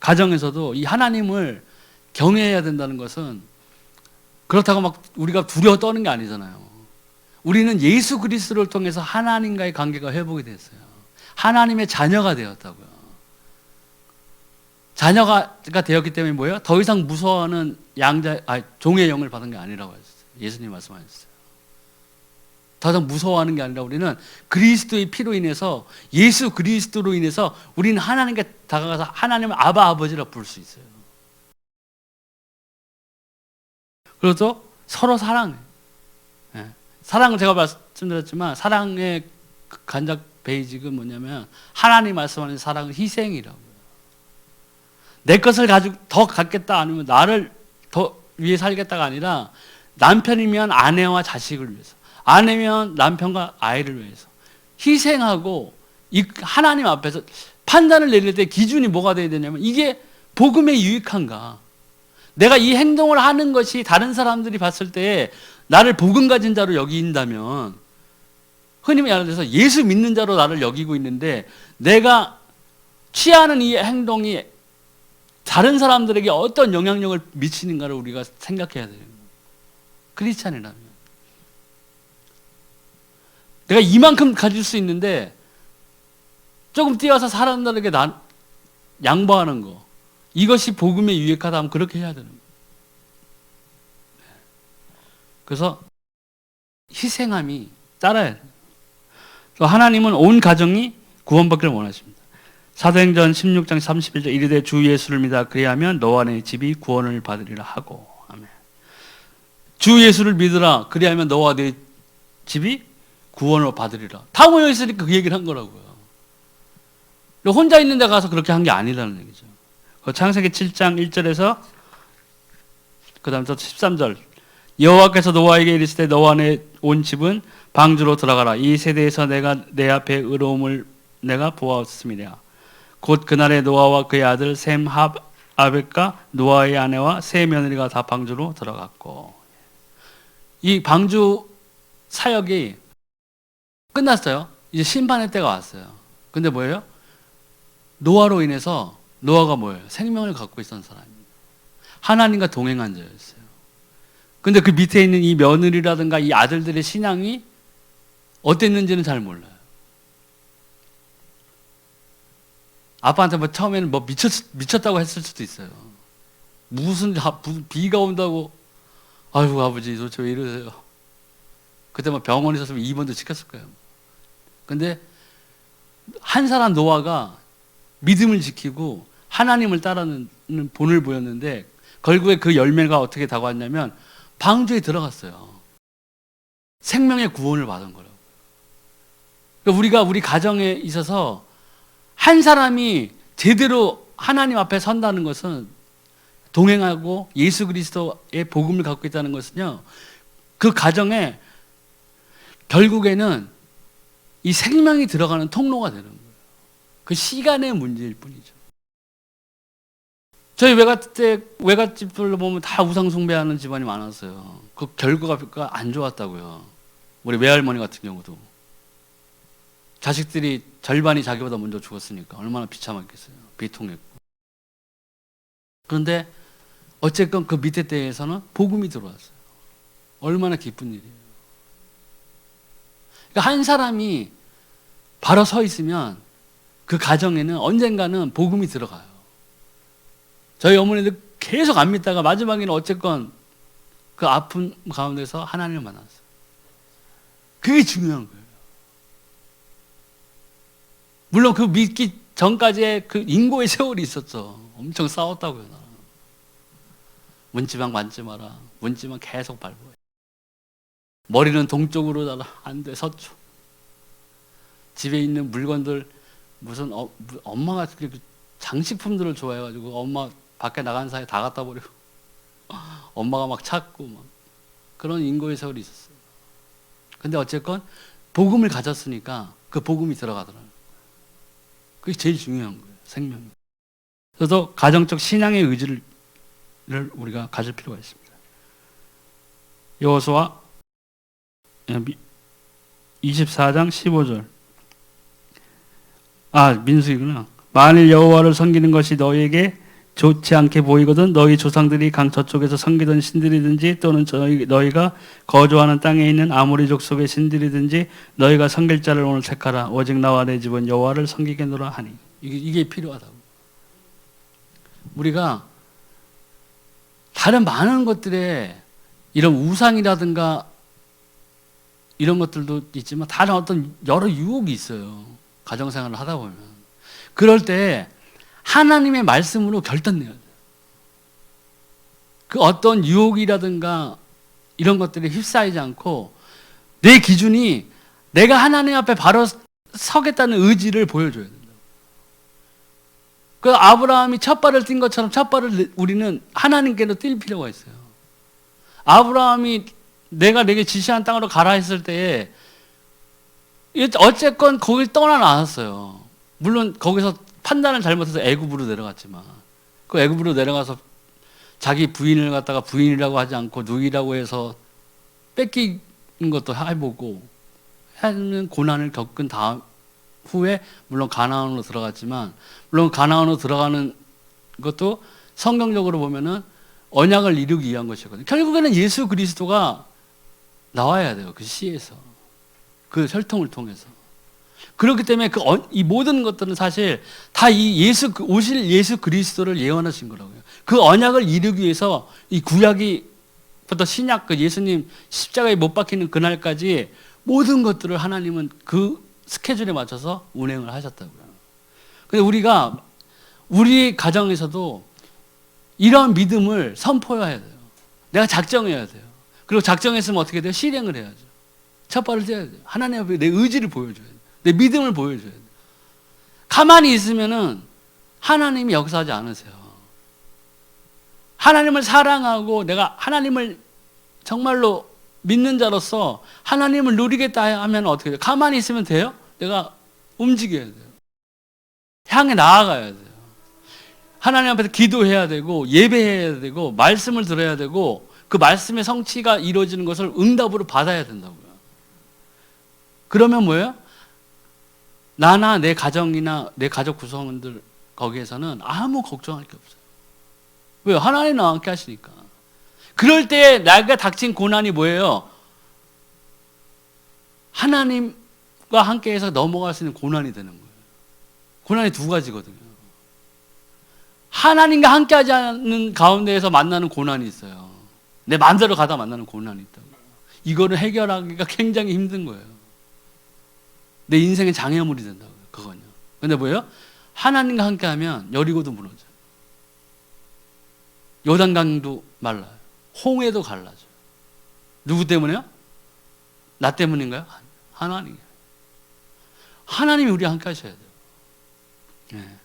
가정에서도 이 하나님을 경외해야 된다는 것은 그렇다고 막 우리가 두려워 떠는 게 아니잖아요. 우리는 예수 그리스도를 통해서 하나님과의 관계가 회복이 됐어요. 하나님의 자녀가 되었다고요. 자녀가 되었기 때문에 뭐예요? 더 이상 무서워하는 종의 영을 받은 게 아니라고 하셨어요. 예수님 말씀하셨어요. 더 이상 무서워하는 게 아니라 우리는 그리스도의 피로 인해서 예수 그리스도로 인해서 우리는 하나님께 다가가서 하나님을 아바 아버지라 부를 수 있어요. 그래서 서로 사랑해. 사랑은 제가 말씀드렸지만 사랑의 간접 베이직은 뭐냐면 하나님 말씀하는 사랑은 희생이라고요. 내 것을 가지고 더 갖겠다 아니면 나를 더 위해 살겠다가 아니라 남편이면 아내와 자식을 위해서, 아내면 남편과 아이를 위해서 희생하고 이 하나님 앞에서 판단을 내릴 때 기준이 뭐가 돼야 되냐면 이게 복음에 유익한가? 내가 이 행동을 하는 것이 다른 사람들이 봤을 때 나를 복음 가진 자로 여긴다면, 흔히 말해서 예수 믿는 자로 나를 여기고 있는데 내가 취하는 이 행동이 다른 사람들에게 어떤 영향력을 미치는가를 우리가 생각해야 돼요. 크리스찬이라면. 내가 이만큼 가질 수 있는데 조금 뛰어서 사람들에게 양보하는 거, 이것이 복음에 유익하다 하면 그렇게 해야 되는 거예요. 그래서 희생함이 따라야 돼요. 하나님은 온 가정이 구원받기를 원하십니다. 사도행전 16장 31절 이르되 주 예수를 믿어 그리하면 너와 내 집이 구원을 받으리라 하고. 아멘. 주 예수를 믿으라 그리하면 너와 내 집이 구원을 받으리라. 다 모여 있으니까 그 얘기를 한 거라고요. 혼자 있는 데 가서 그렇게 한 게 아니라는 얘기죠. 창세기 7장 1절에서 그 다음부터 13절 여호와께서 노아에게 이르시되 너와 내 온 집은 방주로 들어가라. 이 세대에서 내가 내 앞에 의로움을 내가 보았음이라. 곧 그날에 노아와 그의 아들 셈 아벳과 노아의 아내와 세 며느리가 다 방주로 들어갔고. 이 방주 사역이 끝났어요. 이제 심판의 때가 왔어요. 근데 뭐예요? 노아로 인해서 노아가 뭐예요? 생명을 갖고 있었던 사람입니다. 하나님과 동행한 자였어요. 근데 그 밑에 있는 이 며느리라든가 이 아들들의 신앙이 어땠는지는 잘 몰라요. 아빠한테 뭐 처음에는 뭐 미쳤다고 했을 수도 있어요. 무슨 비가 온다고, 아이고 아버지 도대체 왜 이러세요? 그때 뭐 병원에 있었으면 입원도 시켰을 거예요. 근데 한 사람 노아가 믿음을 지키고 하나님을 따르는 본을 보였는데 결국에 그 열매가 어떻게 다가왔냐면 방주에 들어갔어요. 생명의 구원을 받은 거라고. 그러니까 우리가 우리 가정에 있어서 한 사람이 제대로 하나님 앞에 선다는 것은, 동행하고 예수 그리스도의 복음을 갖고 있다는 것은요, 그 가정에 결국에는 이 생명이 들어가는 통로가 되는 거예요. 그 시간의 문제일 뿐이죠. 저희 외갓집들로 보면 다 우상 숭배하는 집안이 많았어요. 그 결과가 안 좋았다고요. 우리 외할머니 같은 경우도. 자식들이 절반이 자기보다 먼저 죽었으니까 얼마나 비참했겠어요. 비통했고. 그런데 어쨌건 그 밑에 때에서는 복음이 들어왔어요. 얼마나 기쁜 일이에요. 그러니까 한 사람이 바로 서 있으면 그 가정에는 언젠가는 복음이 들어가요. 저희 어머니도 계속 안 믿다가 마지막에는 어쨌건 그 아픔 가운데서 하나님을 만났어요. 그게 중요한 거예요. 물론 그 믿기 전까지의 그 인고의 세월이 있었죠. 엄청 싸웠다고요. 나랑. 문지방 만지 마라. 문지방 계속 밟아요. 머리는 동쪽으로 달아. 안 돼. 서쪽. 집에 있는 물건들 무슨 엄마가 장식품들을 좋아해가지고 엄마 밖에 나간 사이에 다 갖다 버리고 엄마가 막 찾고 막 그런 인고의 세월이 있었어요. 근데 어쨌건 복음을 가졌으니까 그 복음이 들어가더라고요. 그게 제일 중요한 거예요. 생명이. 그래서 가정적 신앙의 의지를 우리가 가질 필요가 있습니다. 여호수아 24장 15절. 민수이구나. 만일 여호와를 섬기는 것이 너희에게 좋지 않게 보이거든 너희 조상들이 강 저쪽에서 섬기던 신들이든지 또는 너희가 거주하는 땅에 있는 아모리 족속의 신들이든지 너희가 섬길 자를 오늘 택하라. 오직 나와 내 집은 여호와를 섬기겠노라 하니. 이게 필요하다고. 우리가 다른 많은 것들에 이런 우상이라든가 이런 것들도 있지만 다른 어떤 여러 유혹이 있어요. 가정생활을 하다 보면. 그럴 때 하나님의 말씀으로 결단내야 돼요. 그 어떤 유혹이라든가 이런 것들에 휩싸이지 않고 내 기준이 내가 하나님 앞에 바로 서겠다는 의지를 보여줘야 된다. 그 아브라함이 첫 발을 띈 것처럼 첫 발을 우리는 하나님께로 뛸 필요가 있어요. 아브라함이 내가 내게 지시한 땅으로 가라 했을 때에 어쨌건 거길 떠나 나왔어요. 물론 거기서 판단을 잘못해서 애굽으로 내려갔지만 그 애굽으로 내려가서 자기 부인을 갖다가 부인이라고 하지 않고 누이라고 해서 뺏기는 것도 해보고 하는 고난을 겪은 다음 후에 물론 가나안으로 들어갔지만 물론 가나안으로 들어가는 것도 성경적으로 보면은 언약을 이루기 위한 것이거든요. 결국에는 예수 그리스도가 나와야 돼요. 그 시에서 그 혈통을 통해서. 그렇기 때문에 이 모든 것들은 사실 다 이 오실 예수 그리스도를 예언하신 거라고요. 그 언약을 이루기 위해서 이 구약이부터 신약 그 예수님 십자가에 못 박히는 그날까지 모든 것들을 하나님은 그 스케줄에 맞춰서 운행을 하셨다고요. 근데 우리가 우리 가정에서도 이런 믿음을 선포해야 돼요. 내가 작정해야 돼요. 그리고 작정했으면 어떻게 돼요? 실행을 해야죠. 첫 발을 떼야 돼요. 하나님 앞에 내 의지를 보여줘야 돼요. 내 믿음을 보여줘야 돼요. 가만히 있으면은 하나님이 역사하지 않으세요. 하나님을 사랑하고 내가 하나님을 정말로 믿는 자로서 하나님을 누리겠다 하면 어떻게 돼요? 가만히 있으면 돼요? 내가 움직여야 돼요. 향해 나아가야 돼요. 하나님 앞에서 기도해야 되고 예배해야 되고 말씀을 들어야 되고 그 말씀의 성취가 이루어지는 것을 응답으로 받아야 된다고요. 그러면 뭐예요? 나나 내 가정이나 내 가족 구성원들 거기에서는 아무 걱정할 게 없어요. 왜요? 하나님 나와 함께 하시니까. 그럴 때 내가 닥친 고난이 뭐예요? 하나님과 함께해서 넘어갈 수 있는 고난이 되는 거예요. 고난이 두 가지거든요. 하나님과 함께하지 않는 가운데에서 만나는 고난이 있어요. 내 마음대로 가다 만나는 고난이 있다고. 이거를 해결하기가 굉장히 힘든 거예요. 내 인생의 장애물이 된다고요. 그건요. 근데 뭐예요? 하나님과 함께하면 여리고도 무너져요. 요단강도 말라요. 홍해도 갈라져요. 누구 때문에요? 나 때문인가요? 하나님. 하나님이 우리와 함께 하셔야 돼요. 네.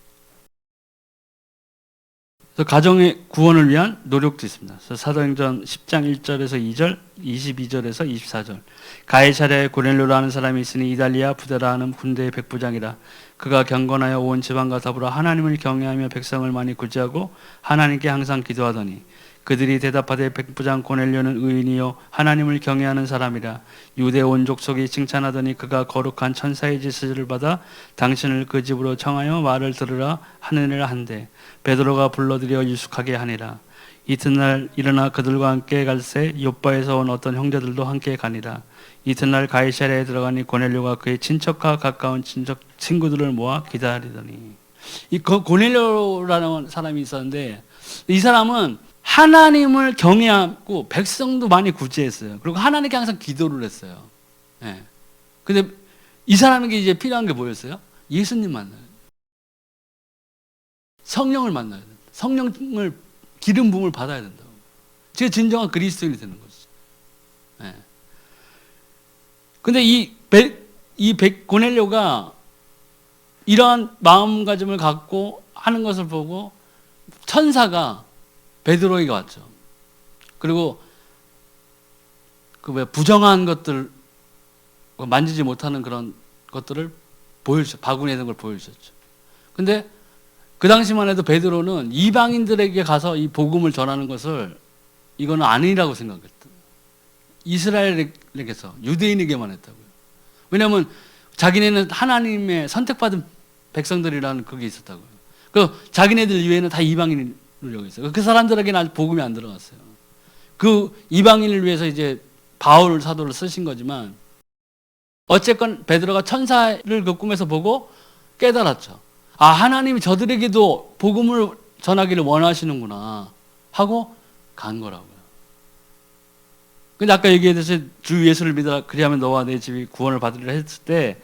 그래서 가정의 구원을 위한 노력도 있습니다. 사도행전 10장 1절에서 2절, 22절에서 24절. 가이사랴에 고넬료라는 사람이 있으니 이달리아 부데라 하는 군대의 백부장이라. 그가 경건하여 온 지방과 더불어 하나님을 경외하며 백성을 많이 구제하고 하나님께 항상 기도하더니 그들이 대답하되 백부장 고넬료는 의인이요 하나님을 경외하는 사람이라. 유대 온 족속이 칭찬하더니 그가 거룩한 천사의 지시를 받아 당신을 그 집으로 청하여 말을 들으라 하느니라 한데 베드로가 불러들여 유숙하게 하니라. 이튿날 일어나 그들과 함께 갈새 요바에서 온 어떤 형제들도 함께 가니라. 이튿날 가이사랴에 들어가니 고넬료가 그의 친척과 가까운 친구들을 모아 기다리더니. 이 고넬료라는 사람이 있었는데 이 사람은 하나님을 경외하고 백성도 많이 구제했어요. 그리고 하나님께 항상 기도를 했어요. 예. 근데 이 사람에게 이제 필요한 게 뭐였어요? 예수님 만나요. 성령을 만나야 된다. 성령을 기름 부음을 받아야 된다고. 제가 진정한 그리스도인이 되는 거죠. 예. 근데 이 고넬료가 이러한 마음가짐을 갖고 하는 것을 보고 천사가 베드로에게 왔죠. 그리고 그 왜 부정한 것들 만지지 못하는 그런 것들을 보여주셨죠. 바구니에 있는 걸 보여주셨죠. 근데 그 당시만 해도 베드로는 이방인들에게 가서 이 복음을 전하는 것을 이거는 아니라고 생각했다. 이스라엘에게서 유대인에게만 했다고요. 왜냐하면 자기네는 하나님의 선택받은 백성들이라는 그게 있었다고요. 그 자기네들 이외에는 다 이방인을 여겼어요. 그 사람들에게는 아직 복음이 안 들어갔어요. 그 이방인을 위해서 이제 바울 사도를 쓰신 거지만 어쨌건 베드로가 천사를 그 꿈에서 보고 깨달았죠. 아, 하나님이 저들에게도 복음을 전하기를 원하시는구나 하고 간 거라고요. 근데 아까 얘기했듯이 주 예수를 믿어라 그리하면 너와 내 집이 구원을 받으리라 했을 때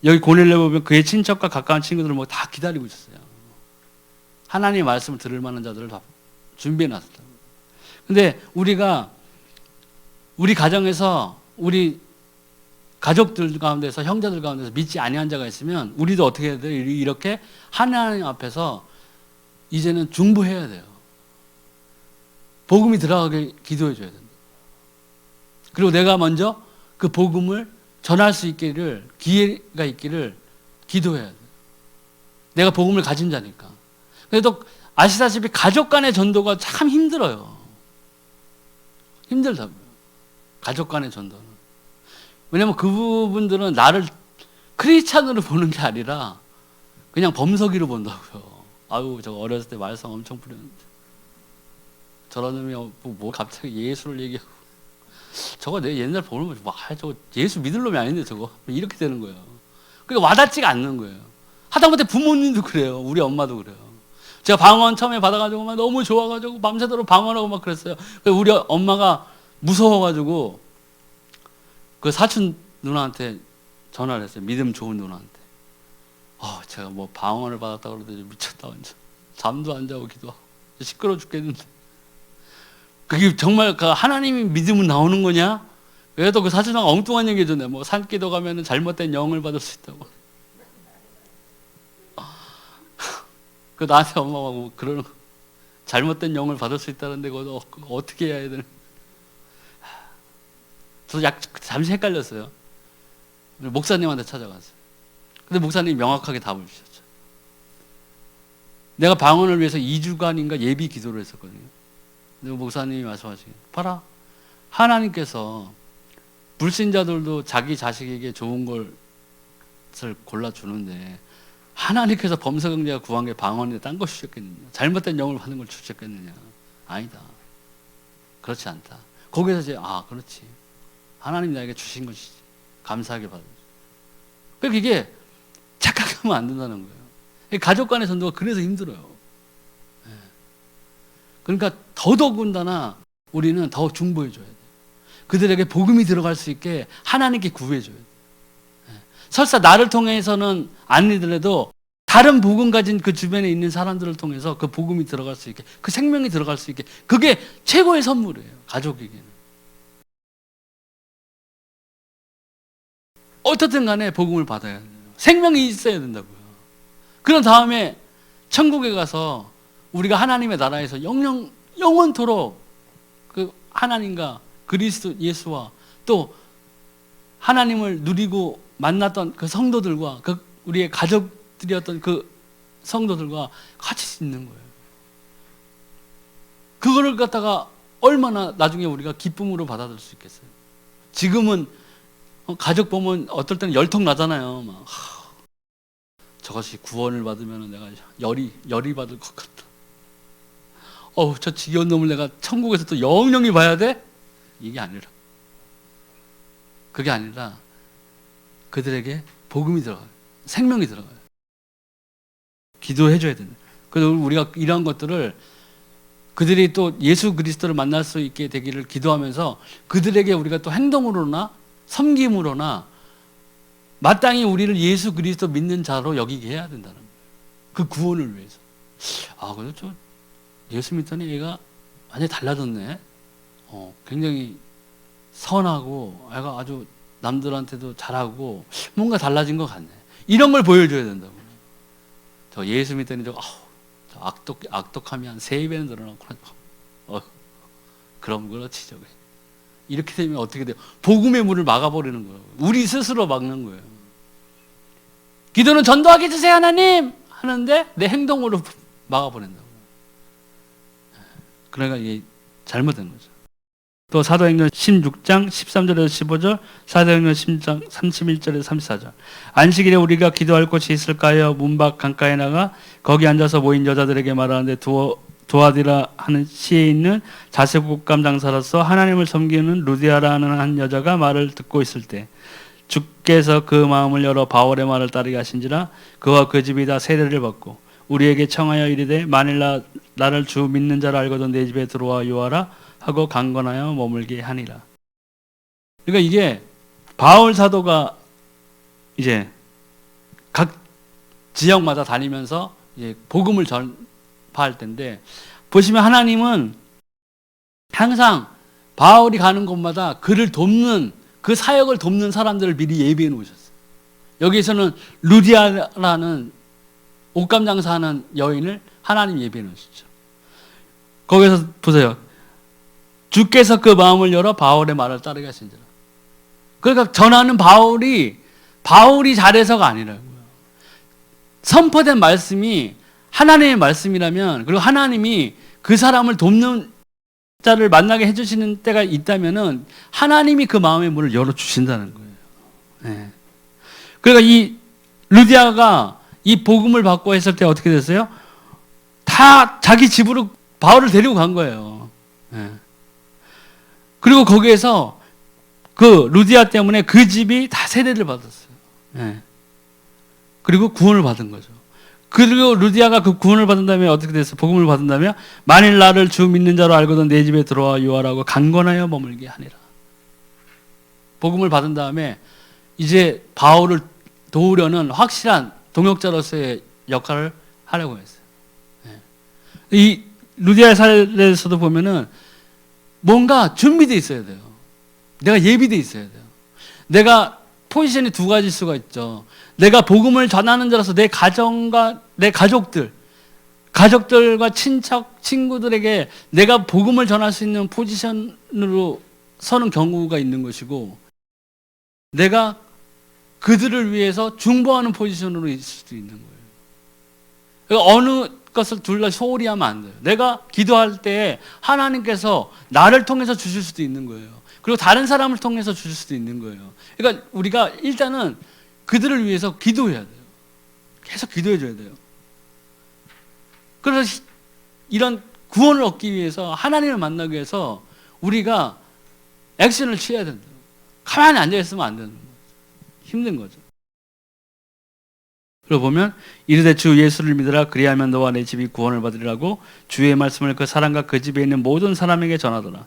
여기 고넬료 보면 그의 친척과 가까운 친구들을 뭐 다 기다리고 있었어요. 하나님의 말씀을 들을 만한 자들을 다 준비해 놨었다고. 근데 우리가 우리 가정에서 우리 가족들 가운데서 형제들 가운데서 믿지 아니한 자가 있으면 우리도 어떻게 해야 돼요? 이렇게 하나님 앞에서 이제는 중보해야 돼요. 복음이 들어가게 기도해 줘야 된다. 그리고 내가 먼저 그 복음을 전할 수 있기를 기회가 있기를 기도해야 돼요. 내가 복음을 가진 자니까. 그래도 아시다시피 가족 간의 전도가 참 힘들어요. 힘들다고요. 가족 간의 전도는. 왜냐면 그분들은 나를 크리스찬으로 보는 게 아니라 그냥 범석이로 본다고요. 아유, 저 어렸을 때 말썽 엄청 부렸는데. 저런 놈이 뭐 갑자기 예수를 얘기하고. 저거 내 옛날 보면 저거 예수 믿을 놈이 아닌데 저거. 이렇게 되는 거예요. 그러니까 와닿지가 않는 거예요. 하다못해 부모님도 그래요. 우리 엄마도 그래요. 제가 방언 처음에 받아가지고 막 너무 좋아가지고 밤새도록 방언하고 막 그랬어요. 우리 엄마가 무서워가지고 그 사촌 누나한테 전화를 했어요. 믿음 좋은 누나한테. 제가 뭐 방언을 받았다고 그러더니 미쳤다 완전. 잠도 안 자고 기도하고 시끄러워 죽겠는데. 그게 정말 그 하나님이 믿음은 나오는 거냐? 그래도 그 사촌 누나가 엉뚱한 얘기 해줬네. 뭐 산기도 가면은 잘못된 영을 받을 수 있다고. 그 나한테 엄마가 뭐 그러는 거. 잘못된 영을 받을 수 있다는데 그거 어떻게 해야 되는? 저도 잠시 헷갈렸어요. 목사님한테 찾아갔어요. 근데 목사님이 명확하게 답을 주셨죠. 내가 방언을 위해서 2주간인가 예비 기도를 했었거든요. 근데 목사님이 말씀하시길 봐라. 하나님께서 불신자들도 자기 자식에게 좋은 것을 골라주는데 하나님께서 범사경제가 구한 게 방언인데 딴 거 주셨겠느냐. 잘못된 영을 받는 걸 주셨겠느냐. 아니다. 그렇지 않다. 거기서 이제 그렇지. 하나님 나에게 주신 것이지. 감사하게 받아야지. 그러니까 이게 착각하면 안 된다는 거예요. 가족 간의 전도가 그래서 힘들어요. 그러니까 더더군다나 우리는 더 중보해 줘야 돼요. 그들에게 복음이 들어갈 수 있게 하나님께 구해 줘야 돼요. 설사 나를 통해서는 아니더라도 다른 복음 가진 그 주변에 있는 사람들을 통해서 그 복음이 들어갈 수 있게, 그 생명이 들어갈 수 있게, 그게 최고의 선물이에요. 가족에게는. 어떻든 간에 복음을 받아야 돼요. 생명이 있어야 된다고요. 그런 다음에 천국에 가서 우리가 하나님의 나라에서 영원토록 그 하나님과 그리스도 예수와 또 하나님을 누리고 만났던 그 성도들과 그 우리의 가족들이었던 그 성도들과 같이 있는 거예요. 그거를 갖다가 얼마나 나중에 우리가 기쁨으로 받아들일 수 있겠어요. 지금은 가족 보면 어떨 때는 열통 나잖아요. 막 저것이 구원을 받으면 내가 열이 받을 것 같다. 저 지겨운 놈을 내가 천국에서 또 영영히 봐야 돼? 이게 아니라, 그게 아니라 그들에게 복음이 들어가요. 생명이 들어가요. 기도해줘야 된다. 그래서 우리가 이런 것들을 그들이 또 예수 그리스도를 만날 수 있게 되기를 기도하면서 그들에게 우리가 또 행동으로나 섬김으로나 마땅히 우리를 예수 그리스도 믿는 자로 여기게 해야 된다는 거예요. 그 구원을 위해서. 그래도 저 예수 믿더니 얘가 완전히 달라졌네. 굉장히 선하고 애가 아주 남들한테도 잘하고 뭔가 달라진 것 같네. 이런 걸 보여줘야 된다고. 저 예수 믿더니 저 악독함이 한 3배는 늘어나고 그럼 그렇지 저게. 이렇게 되면 어떻게 돼요? 복음의 문을 막아버리는 거예요. 우리 스스로 막는 거예요. 기도는 전도하게 해주세요 하나님 하는데 내 행동으로 막아버린다고. 그러니까 이게 잘못된 거죠. 또 사도행전 16장 13절에서 15절, 사도행전 10장 31절에서 34절. 안식일에 우리가 기도할 곳이 있을까요? 문 밖 강가에 나가 거기 앉아서 모인 여자들에게 말하는데 도아디라 하는 시에 있는 자색옷감 장사로서 하나님을 섬기는 루디아라는 한 여자가 말을 듣고 있을 때 주께서 그 마음을 열어 바울의 말을 따르게 하신지라 그와 그 집이 다 세례를 받고 우리에게 청하여 이르되 만일 나를 주 믿는 자라 알거든 내 집에 들어와 요하라 하고 강권하여 머물게 하니라. 그러니까 이게 바울 사도가 이제 각 지역마다 다니면서 이제 복음을 전파할 텐데, 보시면 하나님은 항상 바울이 가는 곳마다 그를 돕는, 그 사역을 돕는 사람들을 미리 예비해 놓으셨어요. 여기에서는 루디아라는 옷감 장사하는 여인을 하나님 예비해 놓으셨죠. 거기서 보세요. 주께서 그 마음을 열어 바울의 말을 따르게 하신지라. 그러니까 전하는 바울이 잘해서가 아니라고요. 선포된 말씀이 하나님의 말씀이라면, 그리고 하나님이 그 사람을 돕는 자를 만나게 해주시는 때가 있다면은 하나님이 그 마음의 문을 열어주신다는 거예요. 네. 그러니까 이 루디아가 이 복음을 받고 했을 때 어떻게 됐어요? 다 자기 집으로 바울을 데리고 간 거예요. 네. 그리고 거기에서 그 루디아 때문에 그 집이 다 세례를 받았어요. 네. 그리고 구원을 받은 거죠. 그리고 루디아가 그 구원을 받은 다음에 어떻게 됐어요? 복음을 받은 다음에 만일 나를 주 믿는 자로 알거든 내 집에 들어와 요하라고 강권하여 머물게 하니라. 복음을 받은 다음에 이제 바울을 도우려는 확실한 동역자로서의 역할을 하려고 했어요. 네. 이 루디아의 사례에서도 보면은 뭔가 준비되어 있어야 돼요. 내가 예비되어 있어야 돼요. 내가 포지션이 두 가지일 수가 있죠. 내가 복음을 전하는 자로서 내 가정과 내 가족들과 친척, 친구들에게 내가 복음을 전할 수 있는 포지션으로 서는 경우가 있는 것이고, 내가 그들을 위해서 중보하는 포지션으로 있을 수도 있는 거예요. 그러니까 어느 것을 둘 다 소홀히 하면 안 돼요. 내가 기도할 때 하나님께서 나를 통해서 주실 수도 있는 거예요. 그리고 다른 사람을 통해서 주실 수도 있는 거예요. 그러니까 우리가 일단은 그들을 위해서 기도해야 돼요. 계속 기도해 줘야 돼요. 그래서 이런 구원을 얻기 위해서, 하나님을 만나기 위해서 우리가 액션을 취해야 된다. 가만히 앉아 있으면 안 되는 거죠. 힘든 거죠. 그리고 보면 이르되 주 예수를 믿으라 그리하면 너와 내 집이 구원을 받으리라고 주의 말씀을 그 사람과 그 집에 있는 모든 사람에게 전하더라.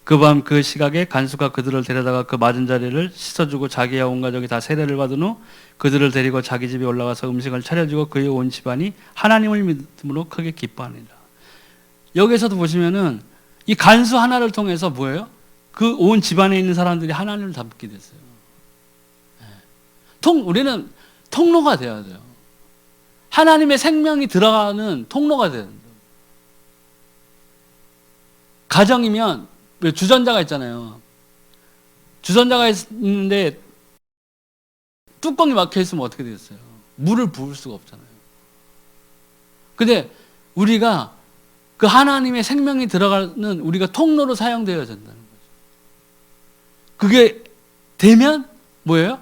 그 밤 그 시각에 간수가 그들을 데려다가 그 맞은 자리를 씻어주고 자기와 온 가족이 다 세례를 받은 후 그들을 데리고 자기 집에 올라가서 음식을 차려주고 그의 온 집안이 하나님을 믿음으로 크게 기뻐하니라. 여기서도 보시면은 이 간수 하나를 통해서 뭐예요? 그 온 집안에 있는 사람들이 하나님을 다 믿게 됐어요. 우리는 통로가 돼야 돼요. 하나님의 생명이 들어가는 통로가 돼야 된다. 가정이면 왜 주전자가 있잖아요. 주전자가 있는데 뚜껑이 막혀 있으면 어떻게 되겠어요? 물을 부을 수가 없잖아요. 근데 우리가 그 하나님의 생명이 들어가는 우리가 통로로 사용되어야 된다는 거죠. 그게 되면 뭐예요?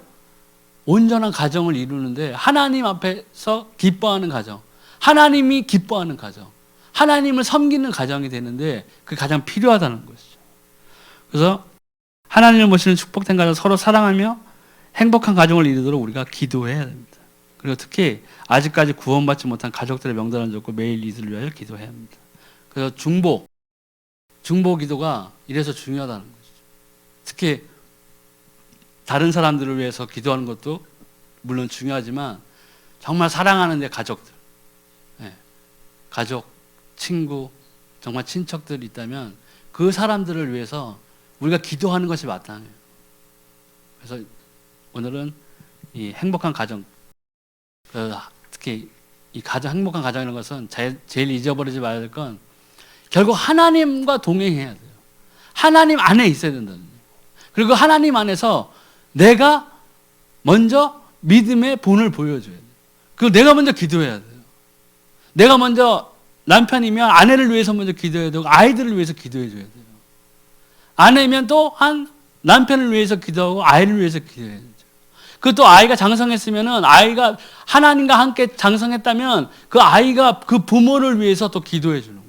온전한 가정을 이루는데 하나님 앞에서 기뻐하는 가정, 하나님이 기뻐하는 가정, 하나님을 섬기는 가정이 되는데 그게 가장 필요하다는 것이죠. 그래서 하나님을 모시는 축복된 가정, 서로 사랑하며 행복한 가정을 이루도록 우리가 기도해야 됩니다. 그리고 특히 아직까지 구원받지 못한 가족들의 명단을 적고 매일 이들을 위하여 기도해야 합니다. 그래서 중보 기도가 이래서 중요하다는 거죠. 특히 다른 사람들을 위해서 기도하는 것도 물론 중요하지만 정말 사랑하는 내 가족들, 가족, 친구, 정말 친척들이 있다면 그 사람들을 위해서 우리가 기도하는 것이 마땅해요. 그래서 오늘은 이 행복한 가정, 특히 이 가정, 행복한 가정이라는 것은 제일 잊어버리지 말아야 될 건 결국 하나님과 동행해야 돼요. 하나님 안에 있어야 된다는 거예요. 그리고 하나님 안에서 내가 먼저 믿음의 본을 보여줘야 돼요. 그리고 내가 먼저 기도해야 돼요. 내가 먼저 남편이면 아내를 위해서 먼저 기도해야 되고 아이들을 위해서 기도해줘야 돼요. 아내면 또한 남편을 위해서 기도하고 아이를 위해서 기도해야 되죠. 그또 아이가 장성했으면은 아이가 하나님과 함께 장성했다면 그 아이가 그 부모를 위해서 또 기도해 주는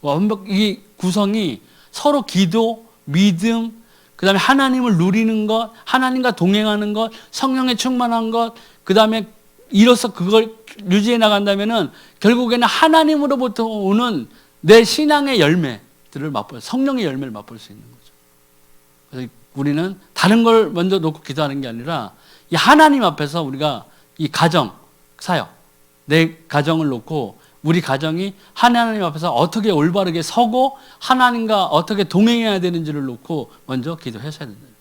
거예요. 이 구성이 서로 기도, 믿음, 그 다음에 하나님을 누리는 것, 하나님과 동행하는 것, 성령에 충만한 것, 그 다음에 이로써 그걸 유지해 나간다면은 결국에는 하나님으로부터 오는 내 신앙의 열매들을 성령의 열매를 맛볼 수 있는 거죠. 그래서 우리는 다른 걸 먼저 놓고 기도하는 게 아니라 이 하나님 앞에서 우리가 이 가정, 사역, 내 가정을 놓고 우리 가정이 하나님 앞에서 어떻게 올바르게 서고 하나님과 어떻게 동행해야 되는지를 놓고 먼저 기도하셔야 된다.